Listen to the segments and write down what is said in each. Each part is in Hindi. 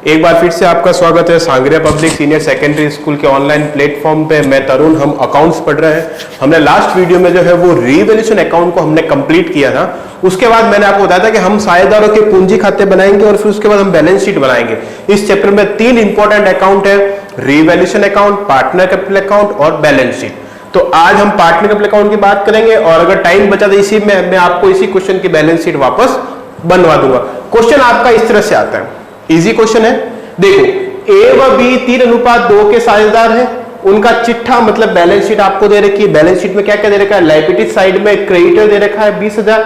एक बार फिर से आपका स्वागत है sangria public senior secondary school के ऑनलाइन प्लेटफॉर्म पे। मैं तरुण, हम अकाउंट्स पढ़ रहे हैं। हमने लास्ट वीडियो में जो है वो रीवैल्यूएशन अकाउंट को हमने कंप्लीट किया था। उसके बाद मैंने आपको बताया था कि हम साझेदारों के पूंजी खाते बनाएंगे और फिर उसके बाद हम बैलेंस शीट बनाएंगे। इस चैप्टर में 3 इंपॉर्टेंट अकाउंट है, revaluation account, partner capital account और बैलेंस शीट। तो आज हम पार्टनर कैपिटल अकाउंट की बात करेंगे और अगर टाइम बचा तो इसी में मैं आपको इसी क्वेश्चन की बैलेंस शीट वापस बनवा दूंगा। क्वेश्चन आपका इस तरह से आता है, इजी क्वेश्चन है। देखो, ए व बी 3:2 के साझेदार हैं। उनका चिट्ठा मतलब बैलेंस शीट आपको दे रखी है। बैलेंस शीट में क्या क्या दे रखा है? लायबिलिटी साइड में क्रेडिटर दे रखा है 20,000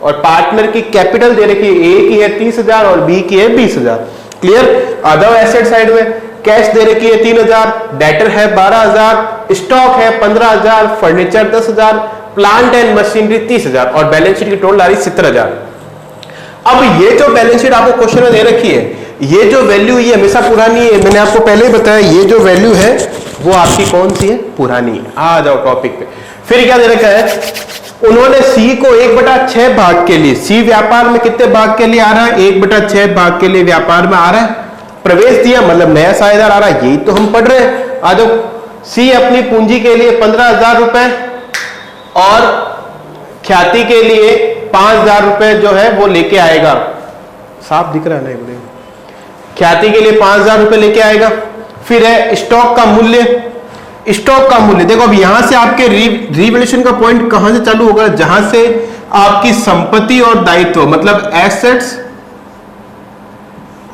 और पार्टनर की कैपिटल दे रखी है, ए की है 30,000 और बी की है 20,000। क्लियर? अदर एसेट साइड में कैश दे रखी है 3,000, डेटर है 12,000, स्टॉक है 15,000, फर्नीचर 10,000, प्लांट एंड मशीनरी 30,000 और बैलेंस शीट की टोटल आ रही 70,000। अब ये जो बैलेंस शीट आपको क्वेश्चन में दे रखी है, ये जो वैल्यू ये हमेशा पुरानी है। मैंने आपको पहले ही बताया ये जो वैल्यू है वो आपकी कौन सी है? पुरानी है। आ जाओ टॉपिक पे। फिर क्या दे रखा है? उन्होंने सी को 1/6 भाग के लिए, सी व्यापार में कितने भाग के लिए आ रहा है? 1/6 भाग के लिए व्यापार में आ रहा है। प्रवेश दिया मतलब नया साझेदार आ रहा है, यही तो हम पढ़ रहे हैं। आ जाओ, सी अपनी पूंजी के लिए 15,000 रुपए और ख्याति के लिए 5,000 रुपए जो है वो लेके आएगा। साफ दिख रहा है ना? ख्याति के लिए 5,000 रुपए लेके आएगा। फिर है स्टॉक का मूल्य। स्टॉक का मूल्य देखो, अब यहां से आपके रीवैल्यूएशन का पॉइंट कहां से चालू होगा? जहां से आपकी संपत्ति और दायित्व मतलब एसेट्स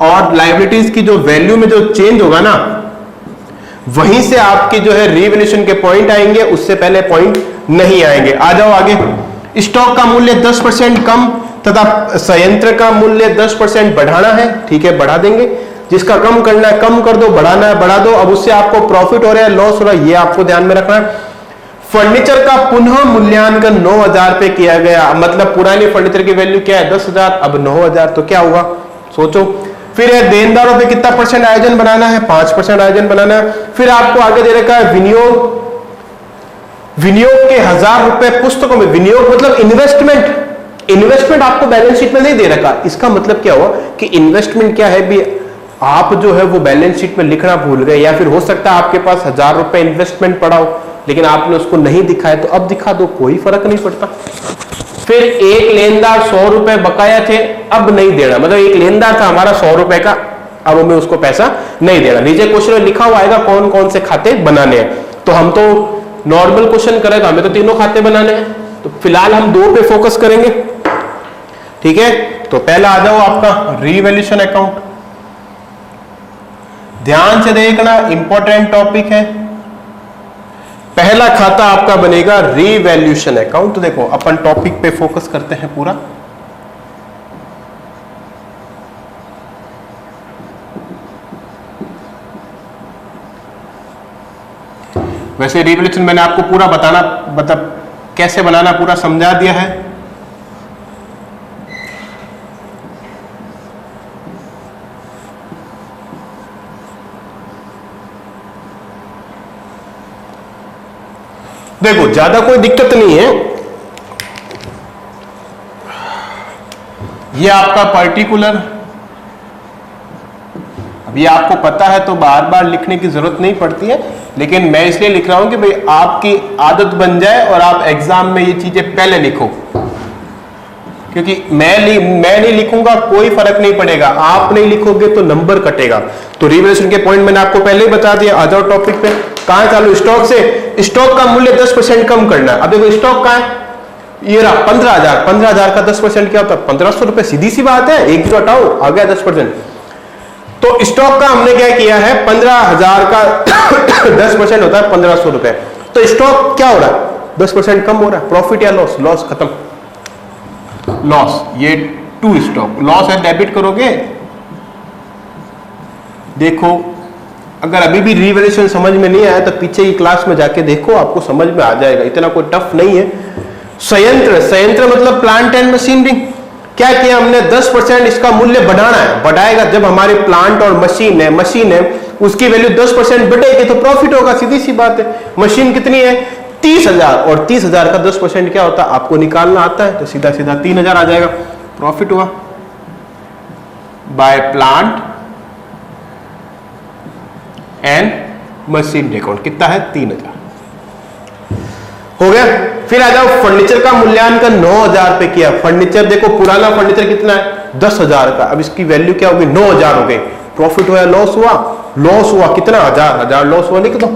और लायबिलिटीज की जो वैल्यू में जो चेंज होगा ना, वहीं से आपके जो है रीवैल्यूएशन के पॉइंट आएंगे, उससे पहले पॉइंट नहीं आएंगे। आ जाओ आगे। स्टॉक का मूल्य 10% कम तथा संयंत्र का मूल्य 10% बढ़ाना है। ठीक है, बढ़ा देंगे। जिसका कम करना है कम कर दो, बढ़ाना है बढ़ा दो। अब उससे आपको प्रॉफिट हो रहा है लॉस हो रहा है, ये आपको ध्यान में रखना है। फर्नीचर का पुनः मूल्यांकन 9,000 पे किया गया, मतलब पुरानी फर्नीचर की वैल्यू क्या है? 10,000, अब 9,000, तो क्या हुआ सोचो। फिर है देनदारों पे कितना परसेंट आयोजन बनाना है? 5% आयोजन बनाना है। फिर आपको आगे दे रखा है विनियोग। विनियोग के 1,000 रुपए पुस्तकों में, विनियोग मतलब इन्वेस्टमेंट। इन्वेस्टमेंट आपको बैलेंस शीट में नहीं दे रखा। इसका मतलब क्या हुआ कि इन्वेस्टमेंट क्या है भी आप जो है वो बैलेंस शीट में लिखना भूल गए, या फिर हो सकता है आपके पास 1,000 रुपए इन्वेस्टमेंट पड़ा हो लेकिन आपने उसको नहीं दिखाया, तो अब दिखा दो, कोई फर्क नहीं पड़ता। फिर एक लेनदार 100 रुपए बकाया थे, अब नहीं देना, मतलब एक लेनदार था हमारा 100 रुपए का, अब हमें उसको पैसा नहीं देना। नीचे क्वेश्चन में लिखा हुआ आएगा कौन कौन से खाते बनाने हैं। तो हम तो नॉर्मल क्वेश्चन करेगा, हमें तो तीनों खाते बनाने हैं, तो फिलहाल हम 2 पे फोकस करेंगे। ठीक है, तो पहला आ जाओ आपका रीवैल्यूएशन अकाउंट। ध्यान से देखना, इंपॉर्टेंट टॉपिक है। पहला खाता आपका बनेगा रीवैल्यूएशन अकाउंट। तो देखो, अपन टॉपिक पे फोकस करते हैं पूरा। वैसे रीवैल्यूएशन मैंने आपको पूरा बताना, मतलब कैसे बनाना पूरा समझा दिया है। देखो, ज्यादा कोई दिक्कत नहीं है। ये आपका पर्टिकुलर, अब ये आपको पता है तो बार बार लिखने की जरूरत नहीं पड़ती है, लेकिन मैं इसलिए लिख रहा हूं कि भाई आपकी आदत बन जाए और आप एग्जाम में ये चीजें पहले लिखो, क्योंकि मैं नहीं लिखूंगा कोई फर्क नहीं पड़ेगा, आप नहीं लिखोगे तो नंबर कटेगा। तो रिवैल्यूएशन के पॉइंट मैंने आपको पहले ही बता दिया। आ जाओ टॉपिक पे। कहां चालू? स्टॉक से। स्टॉक का मूल्य 10% कम करना है। अब देखो स्टॉक कहां है? ये रहा 15,000। 15,000 का 10% क्या होता है? 1,500 रुपए। सीधी सी बात है, एक जीरो हटाओ, आ गया 10%। तो स्टॉक का हमने क्या किया है? 15,000 का 10% होता है 1,500 रुपए। तो स्टॉक क्या हो रहा है? 10% कम हो रहा है। प्रॉफिट या लॉस? लॉस, खत्म, लॉस। ये टू स्टॉक लॉस है, डेबिट करोगे। देखो, अगर अभी भी रीवैल्यूएशन समझ में नहीं आया तो पीछे की क्लास में जाके देखो, आपको समझ में आ जाएगा, इतना कोई टफ नहीं है। संयंत्र, संयंत्र मतलब प्लांट एंड मशीनरी। क्या किया हमने? 10% इसका मूल्य बढ़ाना है। बढ़ाएगा जब हमारे प्लांट और मशीन है उसकी वैल्यू 10% बढ़ेगी तो प्रॉफिट होगा, सीधी सी बात है। मशीन कितनी है? 30,000, और 30,000 का 10% क्या होता है? आपको निकालना आता है, तो सीधा सीधा 3,000 आ जाएगा, प्रॉफिट हुआ। By plant and machine account कितना है 3000 हो गया। फिर आ जाओ फर्नीचर का मूल्यांकन 9000 पे किया। फर्नीचर देखो पुराना फर्नीचर कितना है 10,000 का, अब इसकी वैल्यू क्या होगी 9000 हो गई। प्रॉफिट हुआ लॉस हुआ? लॉस हुआ कितना 1000 लॉस हुआ, लिख दो।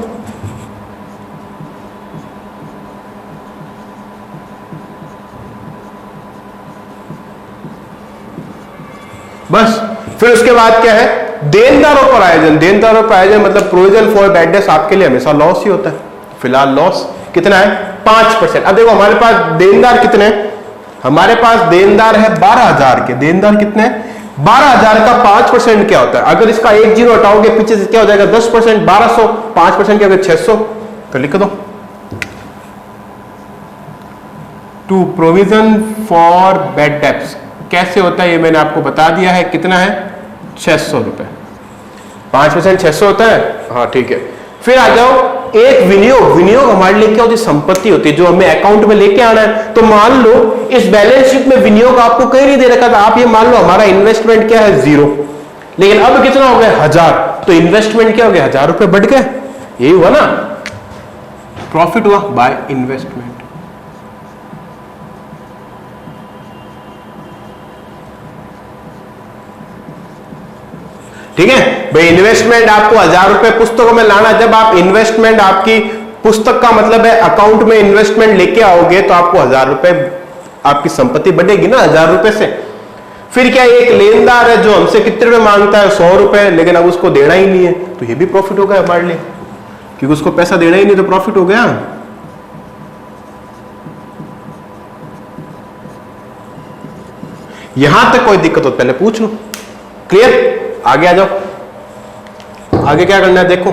बस। फिर उसके बाद क्या है देनदारों पर आयोजन। देनदारों पर आयोजन मतलब प्रोविजन फॉर बैड डेट्स आपके लिए हमेशा लॉस ही होता है। फिलहाल लॉस कितना है 5%। अब देखो हमारे पास देनदार कितने हैं, हमारे पास देनदार है 12000 के। देनदार कितने 12000 का 5% क्या होता है? अगर इसका एक जीरो हटाओगे पीछे से क्या हो जाएगा 10%, 1200, 5% क्या होगा 600। तो लिख दो to provision for bad debts कैसे होता है ये मैंने आपको बता दिया है। कितना है 600 रुपए। 5% 600 होता है, हाँ ठीक है। फिर आ जाओ एक विनियोग। विनियोग हमारे लिए क्या होती है संपत्ति होती है जो हमें अकाउंट में लेके आना है। तो मान लो इस बैलेंस शीट में विनियोग आपको कहीं नहीं दे रखा था, आप ये मान लो हमारा इन्वेस्टमेंट क्या है 0, लेकिन अब कितना हो गया 1000, तो इन्वेस्टमेंट क्या हो गया 1000 रुपए बढ़ गए। यही हुआ ना, प्रॉफिट हुआ बाय इन्वेस्टमेंट। ठीक है भाई, इन्वेस्टमेंट आपको 1000 रुपए पुस्तकों में लाना। जब आप इन्वेस्टमेंट आपकी पुस्तक का मतलब है अकाउंट में इन्वेस्टमेंट लेके आओगे तो आपको 1000 रुपए आपकी संपत्ति बढ़ेगी ना 1000 रुपए से। फिर क्या एक लेनदार है जो हमसे कितने रुपए मांगता है 100 रुपए, लेकिन अब उसको देना ही नहीं है, तो ये भी प्रॉफिट होगा हमारे लिए क्योंकि उसको पैसा देना ही नहीं, तो प्रॉफिट हो गया। यहां तक कोई दिक्कत हो पहले पूछ लो। क्लियर? आगे आ जाओ। आगे क्या करना है देखो।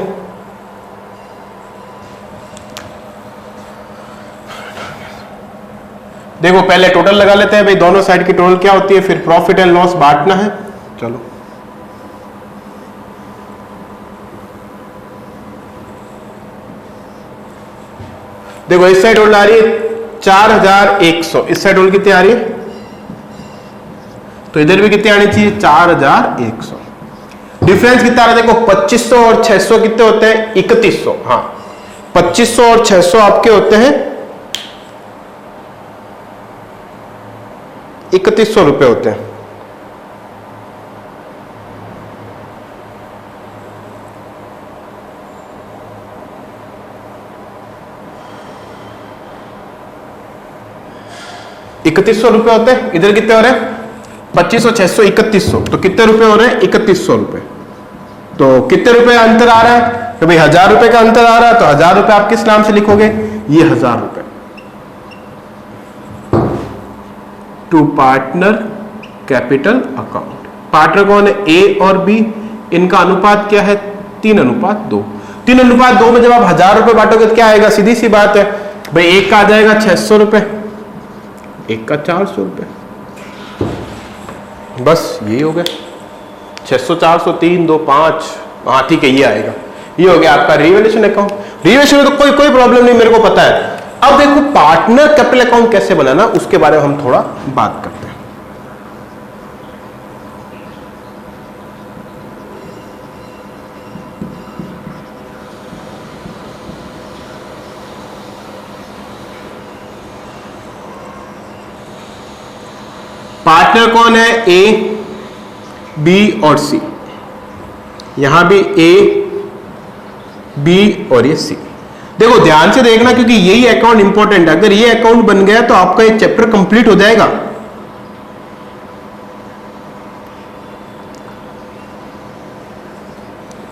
देखो पहले टोटल लगा लेते हैं भाई, दोनों साइड की टोटल क्या होती है, फिर प्रॉफिट एंड लॉस बांटना है। चलो देखो इस साइड टोटल आ रही है 4100, इस साइड टोटल कितनी आ रही है, तो इधर भी कितनी आनी चाहिए 4100। डिफरेंस कितना आ रहा है देखो 2500 और 600 कितने होते हैं 3100। हाँ 2500 और 600 आपके होते हैं 3100 रुपए होते हैं। ₹3100 होते हैं। इधर कितने हो रहे हैं 2500 600 3100, तो कितने रुपए हो रहे हैं 3100 रुपए। तो कितने रुपए अंतर आ रहा है, तो भाई 1000 रुपए का अंतर आ रहा है, तो 1000 रुपए आप किस नाम से लिखोगे, ये 1000 रुपए to partner capital account. Partner कौन है ए और बी, इनका अनुपात क्या है 3:2। 3:2 में जब आप 1000 रुपए बांटोगे तो क्या आएगा, सीधी सी बात है भाई, एक का आ जाएगा 600 रुपए, एक का 400 रुपए, बस यही हो गया 600 400 3 2 5। हाँ ठीक है, ये आएगा, ये हो गया आपका रिवैल्यूएशन अकाउंट। रिवैल्यूएशन में तो कोई प्रॉब्लम नहीं, मेरे को पता है। अब देखो पार्टनर कैपिटल अकाउंट कैसे बनाना, उसके बारे में हम थोड़ा बात करते हैं। पार्टनर कौन है, ए बी और सी, यहां भी ए बी और ये सी। देखो ध्यान से देखना क्योंकि यही अकाउंट इंपॉर्टेंट है। अगर ये अकाउंट बन गया तो आपका एक चैप्टर कंप्लीट हो जाएगा।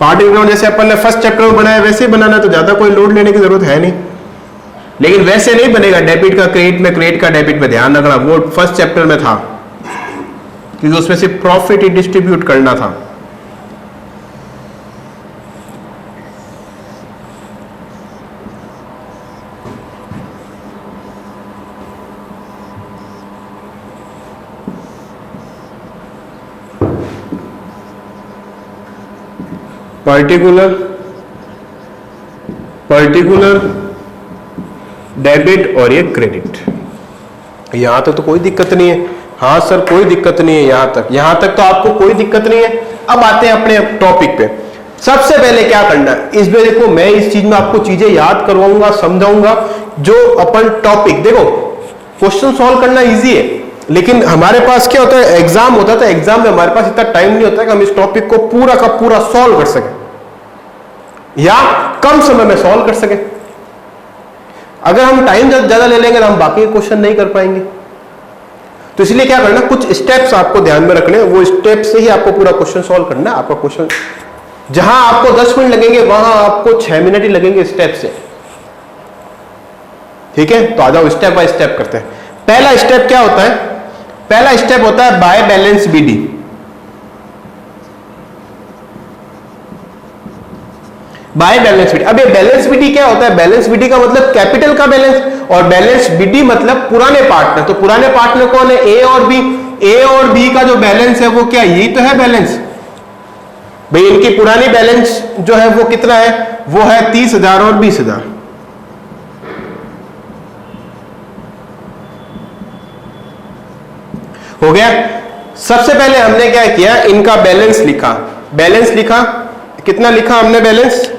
पार्टनर अकाउंट जैसे अपन ने फर्स्ट चैप्टर में बनाया वैसे ही बनाना, तो ज्यादा कोई लोड लेने की जरूरत है नहीं, लेकिन वैसे नहीं बनेगा डेबिट का क्रेडिट में, क्रेडिट का डेबिट में। ध्यान रखना वो फर्स्ट चैप्टर में था क्योंकि उसमें सिर्फ प्रॉफिट ही डिस्ट्रीब्यूट करना था। पर्टिकुलर डेबिट और ये क्रेडिट, यहां तक तो कोई दिक्कत नहीं है। हाँ सर कोई दिक्कत नहीं है, यहां तक तो आपको कोई दिक्कत नहीं है। अब आते हैं अपने टॉपिक पे। सबसे पहले क्या करना है, इसमें देखो मैं इस चीज में आपको चीजें याद करवाऊंगा, समझाऊंगा। जो अपन टॉपिक देखो, क्वेश्चन सॉल्व करना इजी है, लेकिन हमारे पास क्या होता है, एग्जाम होता है तो एग्जाम में हमारे पास इतना टाइम नहीं होता कि हम इस टॉपिक को पूरा का पूरा सॉल्व कर सके या कम समय में सॉल्व कर सके। अगर हम टाइम ज्यादा ले लेंगे तो हम बाकी क्वेश्चन नहीं कर पाएंगे। तो इसलिए क्या करना, कुछ स्टेप्स आपको ध्यान में रखने, वो स्टेप से ही आपको पूरा क्वेश्चन सॉल्व करना है। आपका क्वेश्चन जहां आपको 10 मिनट लगेंगे वहां आपको 6 मिनट ही लगेंगे स्टेप से। ठीक है, तो आ जाओ स्टेप बाय स्टेप करते हैं। पहला स्टेप क्या होता है, पहला स्टेप होता है by balance BD. By balance BD. अब ये बैलेंस बीडी क्या होता है, बैलेंस बीडी का मतलब कैपिटल का बैलेंस, और बैलेंस बीडी मतलब पुराने पार्टनर। तो पुराने पार्टनर कौन है, ए और बी। ए और बी का जो बैलेंस है वो क्या, यही तो है बैलेंस भाई। इनकी पुरानी बैलेंस जो है वो कितना है, वो है 30,000 और 20,000। हो गया। सबसे पहले हमने क्या किया, इनका बैलेंस लिखा। बैलेंस लिखा, कितना लिखा हमने बैलेंस,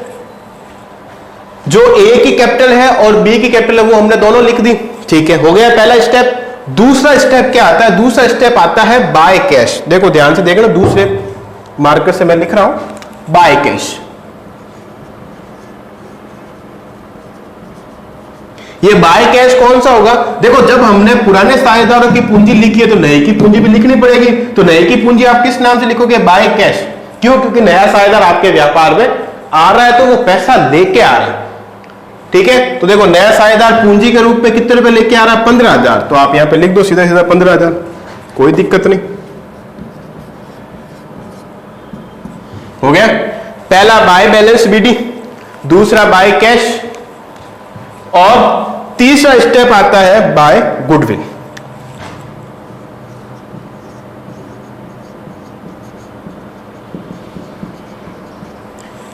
जो ए की कैपिटल है और बी की कैपिटल है वो हमने दोनों लिख दी। ठीक है, हो गया पहला स्टेप। दूसरा स्टेप क्या आता है, दूसरा स्टेप आता है बाय कैश। देखो ध्यान से देखना, दूसरे मार्कर से मैं लिख रहा हूं बाय कैश। ये बाय कैश कौन सा होगा, देखो जब हमने पुराने साझेदारों की पूंजी लिखी है तो नए की पूंजी भी लिखनी पड़ेगी। तो नए की पूंजी आप किस नाम से लिखोगे, बाय कैश। क्यों, क्योंकि नया साझेदार आपके व्यापार में आ रहा है तो वो पैसा लेके आ रहा है। ठीक है, तो देखो नया साझेदार पूंजी के रूप में कितने रुपए लेके आ रहा है, 15,000। तो आप यहां पे लिख दो सीधा सीधा 15,000, कोई दिक्कत नहीं। हो गया, पहला बाय बैलेंस बीडी, दूसरा बाय कैश, और तीसरा स्टेप आता है बाय गुडविल।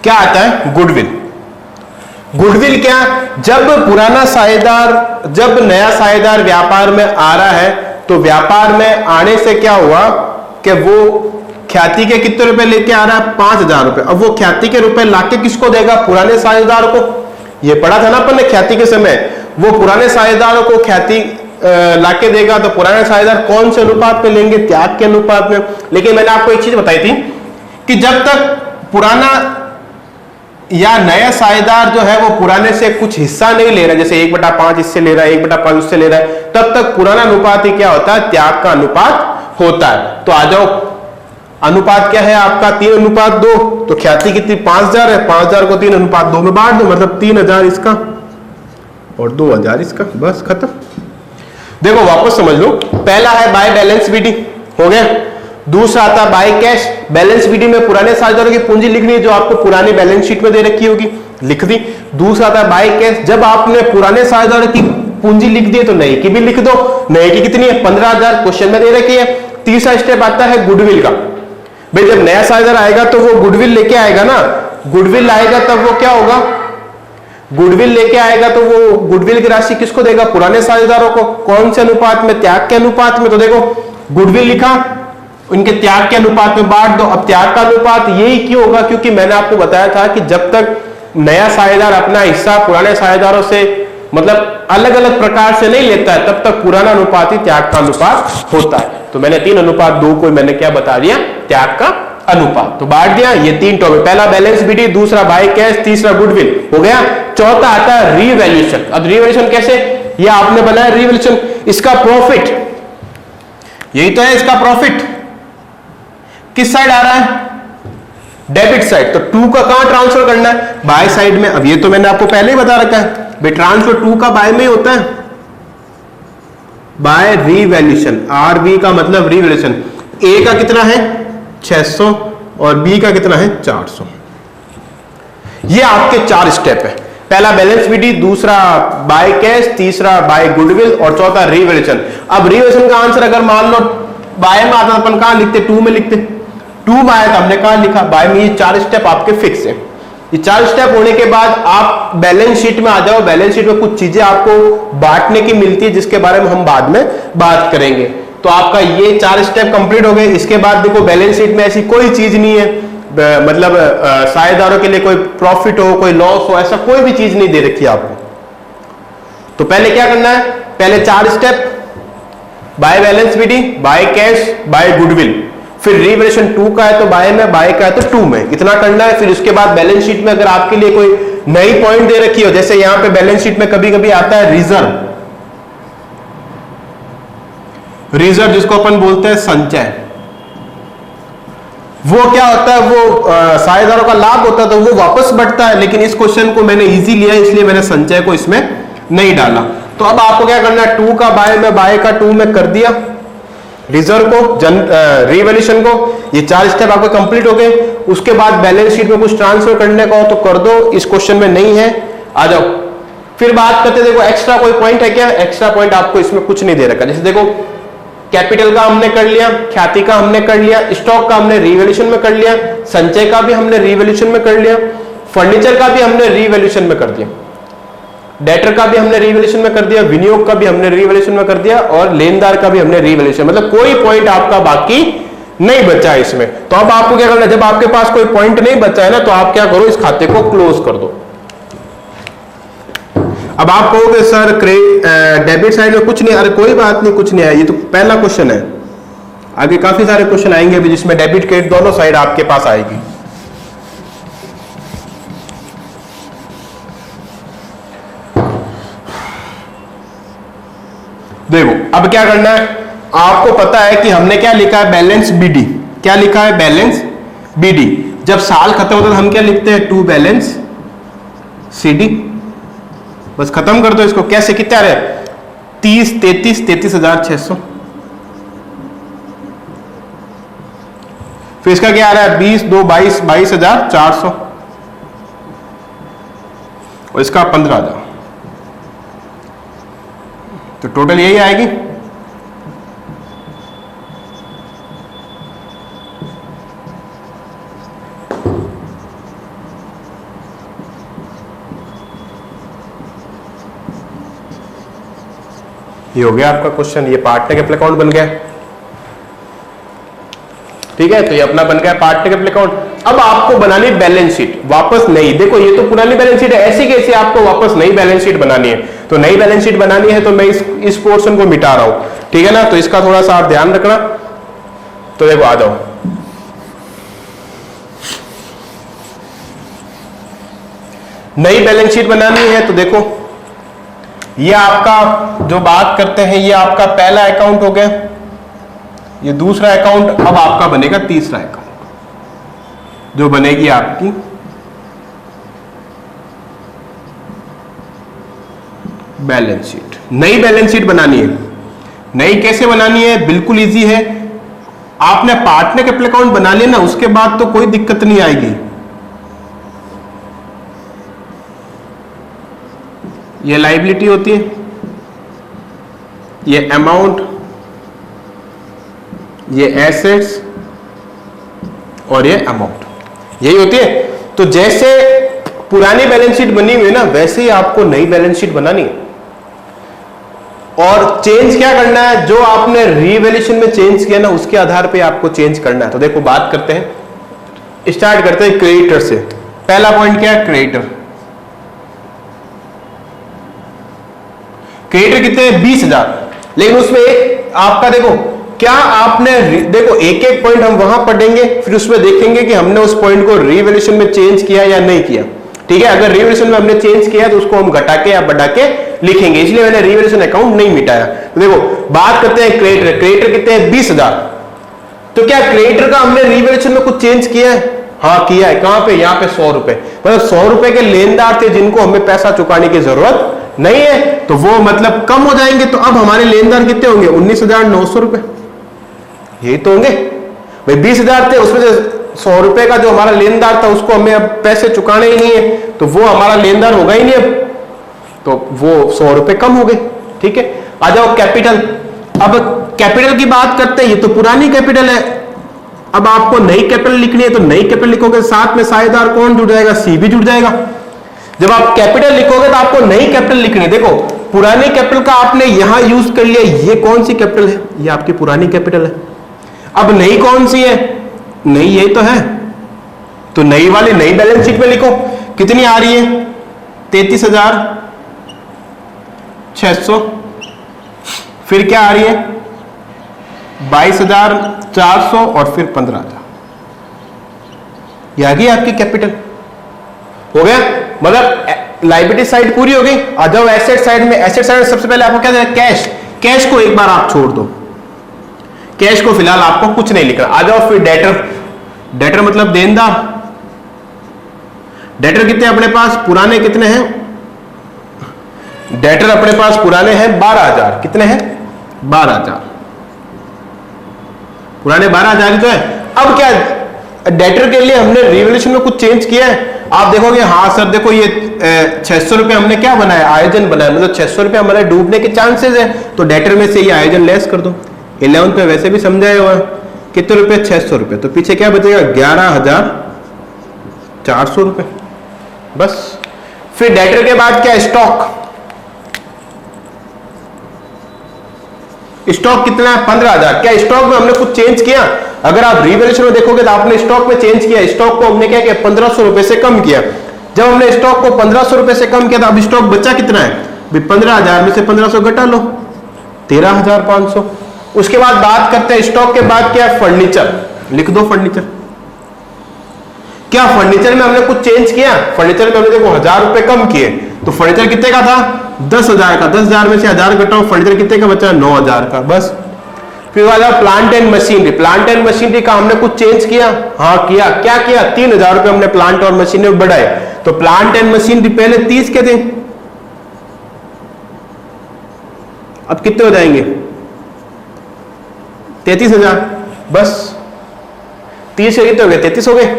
क्या आता है, गुडविल। गुडविल क्या, जब पुराना साझेदार, जब नया साझेदार व्यापार में आ रहा है तो व्यापार में आने से क्या हुआ कि वो ख्याति के कितने रुपए लेके आ रहा है, 5,000 रुपए। अब वो ख्याति के रुपए लाके किसको देगा, पुराने साझेदार को। ये पढ़ा था ना अपन ने ख्याति के समय, वो पुराने साझेदारों को ख्याति लाके देगा। तो पुराने साझेदार कौन से अनुपात में लेंगे, त्याग के अनुपात में। लेकिन मैंने आपको एक चीज बताई थी कि जब तक पुराना या नया साझेदार जो है वो पुराने से कुछ हिस्सा नहीं ले रहा, जैसे 1/5 इससे ले रहा है, 1/5 उससे ले रहा है, तब तक पुराना अनुपात ही क्या होता है, त्याग का अनुपात होता है। तो आ जाओ, अनुपात क्या है आपका, 3:2। तो ख्याति कितनी, 5,000 है, 5,000 को 3:2 में बांट दो, मतलब 3,000 इसका और 2,000 इसका, बस खत्म। देखो वापस समझ लो, पहला है बाय बैलेंस बीडी, हो गया। दूसरा आता है बाय कैश। बैलेंस बीडी में पुराने साझेदारों की पूंजी लिखनी है जो आपको पुरानी बैलेंस शीट में दे रखी होगी, लिख दी। दूसरा आता है बाय कैश, जब आपने पुराने साझेदारों की पूंजी लिख दी तो नई की भी लिख दो। नई की कितनी है, 15,000 क्वेश्चन में दे रखी है। तीसरा स्टेप आता है गुडविल का। भाई जब नया साझेदार आएगा तो वो गुडविल लेके आएगा ना, गुडविल आएगा तब वो क्या होगा, गुडविल लेके आएगा तो वो गुडविल की राशि किसको देगा, पुराने साझेदारों को। कौन से अनुपात में, त्याग के अनुपात में। तो देखो गुडविल लिखा, उनके त्याग के अनुपात में बांट दो। अब त्याग का अनुपात यही क्यों होगा, क्योंकि मैंने आपको बताया था कि जब तक नया साझेदार अपना हिस्सा पुराने साझेदारों से मतलब अलग अलग प्रकार से नहीं लेता है, तब तक पुराना अनुपात ही त्याग का अनुपात होता है। तो मैंने 3:2 को मैंने क्या बता दिया, त्याग का अनुपात। तो बांट दिया ये 3 टॉपिक, पहला बैलेंस बीडी, दूसरा बाय कैश, तीसरा गुडविल, हो गया। चौथा आता है रीवैल्यूएशन। अब रीवैल्यूएशन कैसे, ये आपने बनाया रीवैल्यूएशन, इसका प्रॉफिट, यही तो है इसका प्रॉफिट, किस साइड आ रहा है, डेबिट साइड। तो 2 का कहां ट्रांसफर करना है, बाय साइड में। अब ये तो मैंने आपको पहले ही बता रखा है भाई, ट्रांसफर 2 का बाय में ही होता है, बाय रीवैल्यूएशन। आरबी का मतलब रीवैल्यूएशन। ए का कितना है 600 और बी का कितना है 400। ये आपके 4 स्टेप है, पहला बैलेंस बीडी, दूसरा बाय कैश, तीसरा बाय गुडविल और चौथा रीवैल्यूएशन। अब रीवैल्यूएशन का आंसर अगर मान लो बाय में आता अपन कहां लिखते, 2 में लिखते, 2 में आया था हमने कहां लिखा, बाय में। ये 4 स्टेप आपके फिक्स है। ये 4 स्टेप होने के बाद आप बैलेंस शीट में आ जाओ। बैलेंस शीट में कुछ चीजें आपको बांटने की मिलती है जिसके बारे में हम बाद में बात करेंगे। तो आपका ये 4 स्टेप कंप्लीट हो गए। इसके बाद देखो बैलेंस शीट में ऐसी कोई चीज नहीं है, मतलब साझेदारों के लिए कोई प्रॉफिट हो, कोई लॉस हो, ऐसा कोई भी चीज नहीं दे रखी है आपको। तो पहले क्या करना है, पहले 4 step, by balance BD, by cash, by goodwill, फिर रिवैल्यूएशन 2 का है तो बाय में, बाय का है तो 2 में, इतना करना है। फिर उसके बाद बैलेंस शीट में अगर आपके लिए कोई नई पॉइंट दे रखी हो, जैसे यहां पे बैलेंस शीट में कभी कभी आता है रिजर्व, रिजर्व जिसको अपन बोलते हैं संचय, वो क्या होता है, वो साझेदारों का लाभ होता है तो वो वापस बढ़ता है, लेकिन इस क्वेश्चन को मैंने इजी लिया इसलिए मैंने संचय को इसमें नहीं डाला। तो अब आपको क्या करना है, 2 का बाय में, बाय का 2 में कर दिया, रिजर्व को, रिवैल्यूएशन को, ये 4 स्टेप आपके कंप्लीट हो गए। उसके बाद बैलेंस शीट में कुछ ट्रांसफर करने का हो तो कर दो, इस क्वेश्चन में नहीं है, आ जाओ। फिर बात करते, देखो एक्स्ट्रा कोई पॉइंट है क्या, एक्स्ट्रा पॉइंट आपको इसमें कुछ नहीं दे रखा। जैसे देखो कैपिटल का हमने कर लिया, ख्याति का हमने कर लिया, स्टॉक का हमने रिवैल्यूएशन में कर लिया, संचय का भी हमने रिवैल्यूएशन में कर लिया, फर्नीचर का भी हमने रिवैल्यूएशन में कर दिया, डेटर का भी हमने रिवैल्यूएशन में कर दिया, विनियोग का भी हमने रिवैल्यूएशन में कर दिया, और लेनदार का भी हमने रिवैल्यूएशन, मतलब कोई पॉइंट आपका बाकी नहीं बचा है इसमें। तो अब आपको क्या करना है, जब आपके पास कोई पॉइंट नहीं बचा है ना, तो आप क्या करो, इस खाते को क्लोज कर दो। अब आप कहोगे सर डेबिट साइड में कुछ नहीं, अरे कोई बात नहीं, कुछ नहीं है, ये तो पहला क्वेश्चन है, आगे काफी सारे क्वेश्चन आएंगे भी जिसमें डेबिट क्रेडिट दोनों साइड आपके पास आएगी। देखो अब क्या करना है, आपको पता है कि हमने क्या लिखा है, बैलेंस बीडी, क्या लिखा है, बैलेंस बीडी। जब साल खत्म होता है तो हम क्या लिखते हैं, टू बैलेंस सीडी, बस खत्म कर दो इसको। कैसे, कितना रहे, 30, 33, 33,600। फिर इसका क्या आ रहा है, 20, 2, 22, 22,400, और इसका 15,000, तो टोटल यही आएगी। ये हो गया आपका क्वेश्चन, ये पार्टनर कैपिटल अकाउंट बन गया, ठीक है। तो ये अपना बन गया पार्टनर कैपिटल अकाउंट। अब आपको बनानी बैलेंस शीट, वापस नहीं, देखो ये तो पुरानी बैलेंस शीट है, ऐसी कैसे आपको वापस नई बैलेंस शीट बनानी है। तो नई बैलेंस शीट बनानी है तो मैं इस पोर्शन को मिटा रहा हूं, ठीक है ना। तो इसका थोड़ा सा आप ध्यान रखना। तो देखो आ जाओ, नई बैलेंस शीट बनानी है तो देखो ये आपका जो बात करते हैं, ये आपका पहला अकाउंट हो गया, ये दूसरा अकाउंट, अब आपका बनेगा तीसरा अकाउंट, जो बनेगी आपकी बैलेंस शीट। नई बैलेंस शीट बनानी है, नई कैसे बनानी है, बिल्कुल इजी है। आपने पार्टनर कैपिटल अकाउंट बना लिया ना, उसके बाद तो कोई दिक्कत नहीं आएगी। ये लायबिलिटी होती है, ये अमाउंट, ये एसेट्स, और ये अमाउंट, यही होती है। तो जैसे पुरानी बैलेंस शीट बनी हुई है ना, वैसे ही आपको नई बैलेंस शीट बनानी है। और चेंज क्या करना है, जो आपने रिवैल्यूएशन में चेंज किया ना, उसके आधार पे आपको चेंज करना है। तो देखो बात करते हैं, स्टार्ट करते हैं क्रेडिटर से। पहला पॉइंट क्या है, क्रेडिटर। क्रेडिटर कितने हैं, 20,000, लेकिन उसमें एक आपका देखो, क्या आपने देखो एक एक पॉइंट हम वहां पढ़ेंगे, फिर उसमें देखेंगे कि हमने उस पॉइंट को रिवैल्यूएशन में चेंज किया या नहीं किया, ठीक है। अगर रिवैल्यूएशन में हमने चेंज किया तो उसको हम घटा के या बढ़ा के लिखेंगे, इसलिए मैंने रिवैल्यूएशन अकाउंट नहीं मिटाया। तो देखो बात करते हैं क्रेडिटर। क्रेडिटर कितने हैं, 20,000। तो क्या क्रेडिटर का हमने रिवैल्यूएशन में कुछ चेंज किया है, हाँ किया है। कहां पे, यहाँ पे 100 रुपए, मतलब 100 रुपए के लेनदार थे जिनको हमें पैसा चुकाने की जरूरत नहीं है, तो वो मतलब कम हो जाएंगे। तो अब हमारे लेनदार कितने होंगे, 19,900 रुपए, यही तो होंगे भाई। 20,000 थे, उसमें से 100 रुपए का जो हमारा लेनदार था उसको हमें अब पैसे चुकाने ही नहीं है, तो वो हमारा लेनदार होगा ही नहीं अब, तो वो 100 रुपए कम हो गए, ठीक है। आ जाओ कैपिटल। अब कैपिटल की बात करते हैं, ये तो पुरानी कैपिटल है। अब आपको नई कैपिटल लिखनी है तो नई कैपिटल लिखोगे, साथ में साझेदार कौन जुड़ जाएगा, सी भी जुड़ जाएगा। जब आप कैपिटल लिखोगे तो आपको नई कैपिटल लिखनी है। देखो पुरानी कैपिटल का आपने यहां यूज कर लिया, ये कौन सी कैपिटल है, ये आपकी पुरानी कैपिटल है। अब नई कौन सी है, नई ये तो है, तो नई वाली नई बैलेंस शीट में लिखो कितनी आ रही है 33,600, फिर क्या आ रही है 22,400 और फिर 15,000। ये आ गई आपकी कैपिटल। हो गया, मतलब लायबिलिटी साइड पूरी हो गई। आ जाओ एसेट साइड में। एसेट साइड में सबसे पहले आपको क्या देना, कैश। कैश को एक बार आप छोड़ दो, कैश को फिलहाल आपको कुछ नहीं लिखना। आ जाओ फिर डेटर। डेटर मतलब देनदार। डेटर कितने अपने पास पुराने कितने हैं, डेटर अपने पास पुराने हैं 12,000। कितने हैं 12,000 पुराने 12,000 ही तो है। अब क्या डेटर के लिए हमने रिवॉल्यूशन में कुछ चेंज किया है। आप देखोगे हाँ सर देखो ये 600 रुपए हमने क्या बनाया, आयोजन बनाया, मतलब 600 रुपए हमारे डूबने के चांसेस है, तो डेटर में से ये आयोजन लेस कर दो। 11 पे वैसे भी समझाया हुआ कितने रुपए 600 रुपए, तो पीछे क्या बचेगा 11,400 रुपए बस। फिर डेटर के बाद क्या, स्टॉक। स्टॉक कितना है 15,000। क्या स्टॉक में हमने कुछ चेंज किया? अगर आप रिवैल्यूएशन में देखोगे तो आपने स्टॉक में चेंज किया। स्टॉक को हमने क्या किया 1,500 रुपए से कम किया। जब हमने स्टॉक को 1,500 रुपए से कम किया तो अब स्टॉक बचा कितना है, 15,000 में से 1,500 घटा लो 13,500। उसके बाद बात करते हैं स्टॉक के बाद क्या है, फर्नीचर। लिख दो फर्नीचर। क्या फर्नीचर में हमने कुछ चेंज किया? फर्नीचर में हमने देखो 1,000 रुपए कम किए, तो फर्नीचर कितने का था 10,000 का। 10,000 में से 1,000 घटाओ, फर्नीचर कितने का बचा 9,000 का बस। फिर वाला plant and machinery. Plant and machinery का हमने कुछ चेंज किया? हाँ किया। क्या किया 3,000 रुपए हमने प्लांट और मशीनरी बढ़ाए, तो प्लांट एंड मशीनरी पहले 30 के थे, अब कितने हो जाएंगे 33,000 बस। 30 के कितने हो गए 33 हो गए।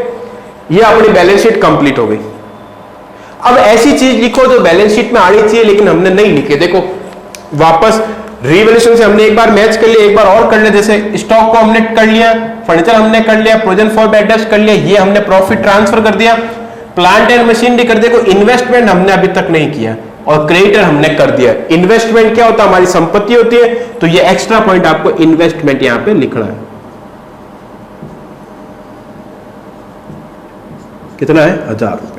ये अपनी बैलेंस शीट कंप्लीट हो गई। अब ऐसी चीज लिखो जो बैलेंस शीट में आनी चाहिए लेकिन हमने नहीं लिखे। देखो वापस रिवैल्यूएशन से हमने एक बार मैच कर लिया, एक बार और कर लिया। जैसे स्टॉक को हमने कर लिया, फर्नीचर हमने कर लिया, प्रोविजन फॉर बैड डेट्स कर लिया, ये हमने प्रॉफिट ट्रांसफर कर दिया। प्लांट एंड मशीनरी कर दिया। इन्वेस्टमेंट हमने अभी तक नहीं किया और क्रेडिटर हमने कर दिया। इन्वेस्टमेंट क्या होता है, हमारी संपत्ति होती है, तो ये एक्स्ट्रा पॉइंट आपको इन्वेस्टमेंट यहां पे लिखना है। कितना है 1,000 रुपए।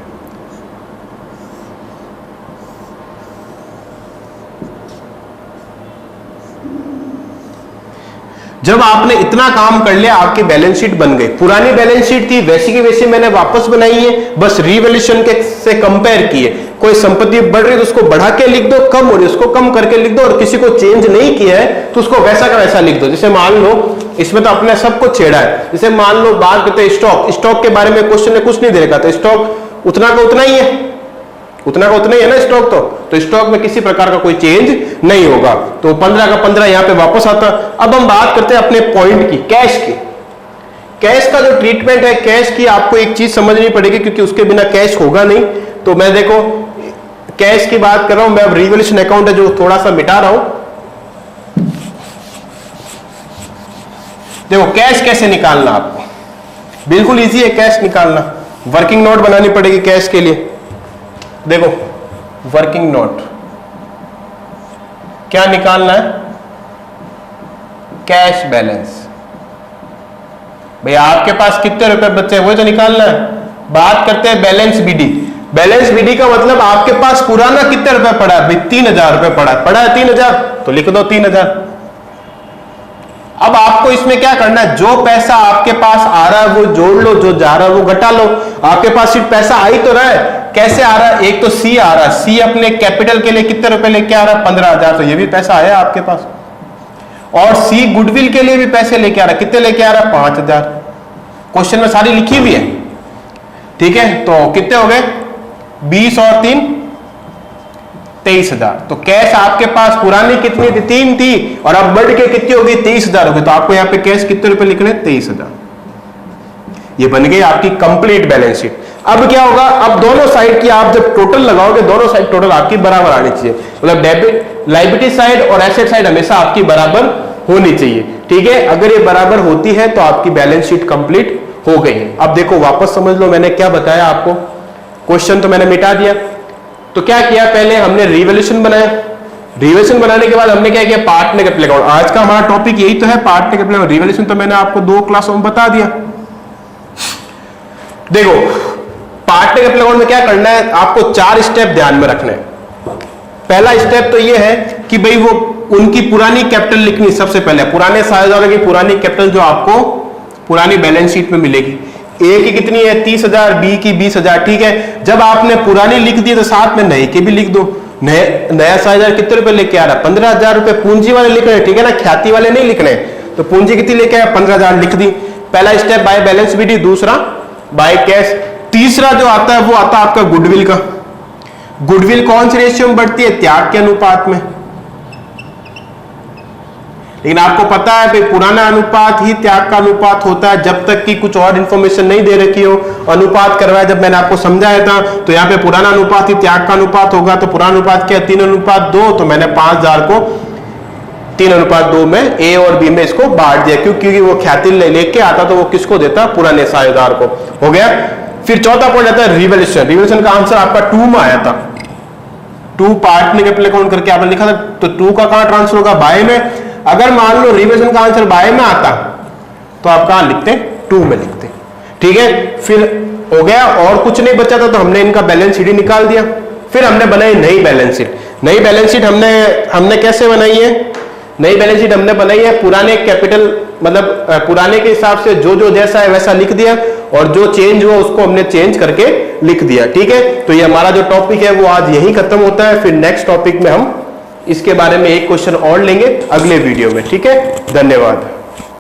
जब आपने इतना काम कर लिया आपकी बैलेंस शीट बन गई। पुरानी बैलेंस शीट थी वैसी की वैसी मैंने वापस बनाई है, बस रिवैल्यूएशन के से कंपेयर किए। कोई संपत्ति बढ़ रही है तो उसको बढ़ा के लिख दो, कम हो रही है उसको कम करके लिख दो, और किसी को चेंज नहीं किया है तो उसको वैसा का वैसा लिख दो। जैसे मान लो इसमें तो अपने सब कुछ छेड़ा है। जैसे मान लो बात करते हैं स्टॉक। स्टॉक के बारे में क्वेश्चन ने कुछ नहीं दे रखा, तो स्टॉक उतना का उतना ही है, उतना का उतना ही है ना स्टॉक। तो स्टॉक में किसी प्रकार का कोई चेंज नहीं होगा, तो 15 का 15 यहां पे वापस आता। अब हम बात करते हैं अपने पॉइंट की, कैश की। कैश का जो ट्रीटमेंट है, कैश की आपको एक चीज समझनी पड़ेगी क्योंकि उसके बिना कैश होगा नहीं। तो मैं देखो कैश की बात कर रहा हूं, मैं अब रिवैल्यूएशन अकाउंट है जो थोड़ा सा मिटा रहा हूं। देखो कैश कैसे निकालना आपको, बिल्कुल इजी है कैश निकालना। वर्किंग नोट बनानी पड़ेगी कैश के लिए। देखो वर्किंग नोट क्या निकालना है, कैश बैलेंस। भैया आपके पास कितने रुपए बचे हैं वो तो निकालना है। बात करते हैं बैलेंस बीडी। बैलेंस बीडी का मतलब आपके पास पुराना कितने रुपए पड़ा है, भाई 3,000 रुपए पड़ा है 3,000, तो लिख दो 3,000। अब आपको इसमें क्या करना है, जो पैसा आपके पास आ रहा है वो जोड़ लो, जो जा रहा है वो घटा लो। आपके पास सिर्फ पैसा आ ही तो रहा है, कैसे आ रहा है, एक तो सी आ रहा है। सी अपने कैपिटल के लिए कितने रुपए लेके आ रहा है 15,000, तो ये भी पैसा आया आपके पास। और सी गुडविल के लिए भी पैसे लेके आ रहा है, कितने लेके आ रहा है 5,000। क्वेश्चन में सारी लिखी हुई है, ठीक है। तो कितने हो गए 20 और 3 23,000। तो कैश आपके पास पुरानी कितनी थी 3 थी, और अब बढ़ के कितनी होगी 23,000 होगी। तो आपको यहां पे कैश कितने रुपए लिखने 23,000। ये बन गई आपकी कंप्लीट बैलेंस शीट। अब क्या होगा, अब दोनों साइड की आप जब टोटल लगाओगे, दोनों साइड टोटल आपकी बराबर आनी चाहिए। मतलब डेबिट लायबिलिटी साइड और एसेट साइड हमेशा आपकी बराबर होनी चाहिए, ठीक है। अगर ये बराबर होती है तो आपकी बैलेंस शीट कंप्लीट हो गई है। अब देखो वापस समझ लो मैंने क्या बताया आपको। क्वेश्चन तो मैंने मिटा दिया। तो क्या किया, पहले हमने रिवैल्यूएशन बनाया। रिवैल्यूएशन बनाने के बाद हमने क्या किया, पार्टनर कैपिटल अकाउंट। आज का हमारा टॉपिक यही तो है, पार्टनर कैपिटल अकाउंट। रिवैल्यूएशन तो मैंने आपको 2 क्लासों में बता दिया। देखो पार्टनर कैपिटल अकाउंट में क्या करना है, आपको 4 स्टेप ध्यान में रखने हैं। पहला स्टेप तो ये है कि भाई वो उनकी पुरानी कैपिटल लिखनी, सबसे पहले पुराने साझेदारों की पुरानी कैपिटल जो आपको पुरानी बैलेंस शीट में मिलेगी। ए की कितनी है 30,000, बी की 20,000, ठीक है। जब आपने पुरानी लिख दी तो साथ में नए के भी लिख दो। नया साझेदार कितने रुपए लेके आ रहा है 15,000 रुपए, पूंजी वाले लिख रहे हैं, ठीक है ना, ख्याति वाले नहीं लिख रहे। तो पूंजी कितनी लेके आया 15,000 लिख दी। पहला स्टेप बाय बैलेंस विधि, दूसरा बाय कैश। तीसरा जो आता है वो आता है आपका गुडविल का। गुडविल कौन सी रेशियो में बढ़ती है, त्याग के अनुपात में। लेकिन आपको पता है भाई पुराना अनुपात ही त्याग का अनुपात होता है, जब तक कि कुछ और इंफॉर्मेशन नहीं दे रखी हो। अनुपात करवाया जब मैंने आपको समझाया था, तो यहाँ पे पुराना अनुपात ही त्याग का अनुपात होगा। तो पुराना अनुपात क्या है 3:2, तो मैंने 5,000 को 3:2 में ए और बी में इसको बांट दिया, क्योंकि वो ख्याति लेके आता तो वो किसको देता, पुराने साझेदार को। हो गया। फिर चौथा पॉइंट आता है रिवैल्यूएशन। रिवैल्यूएशन का आंसर आपका 2 में आया था। 2 पार्टनर कैपिटल अकाउंट करके आपने लिखा था, तो 2 का कहां ट्रांसफर होगा, बाय में। अगर मान लो रिवैल्यूएशन का आंसर बाय में आता तो आप कहां लिखते, 2 में लिखते, ठीक है। फिर हो गया, और कुछ नहीं बचा था, तो हमने इनका बैलेंस शीट ही निकाल दिया। फिर हमने बनाई नई बैलेंस शीट। नई बैलेंस शीट हमने कैसे बनाई है, नई बैलेंस शीट हमने बनाई है पुराने कैपिटल, मतलब पुराने के हिसाब से जो जैसा है वैसा लिख दिया, और जो चेंज हुआ उसको हमने चेंज करके लिख दिया, ठीक है। तो ये हमारा जो टॉपिक है वो आज यही खत्म होता है। फिर नेक्स्ट टॉपिक में हम इसके बारे में एक क्वेश्चन और लेंगे अगले वीडियो में, ठीक है। धन्यवाद।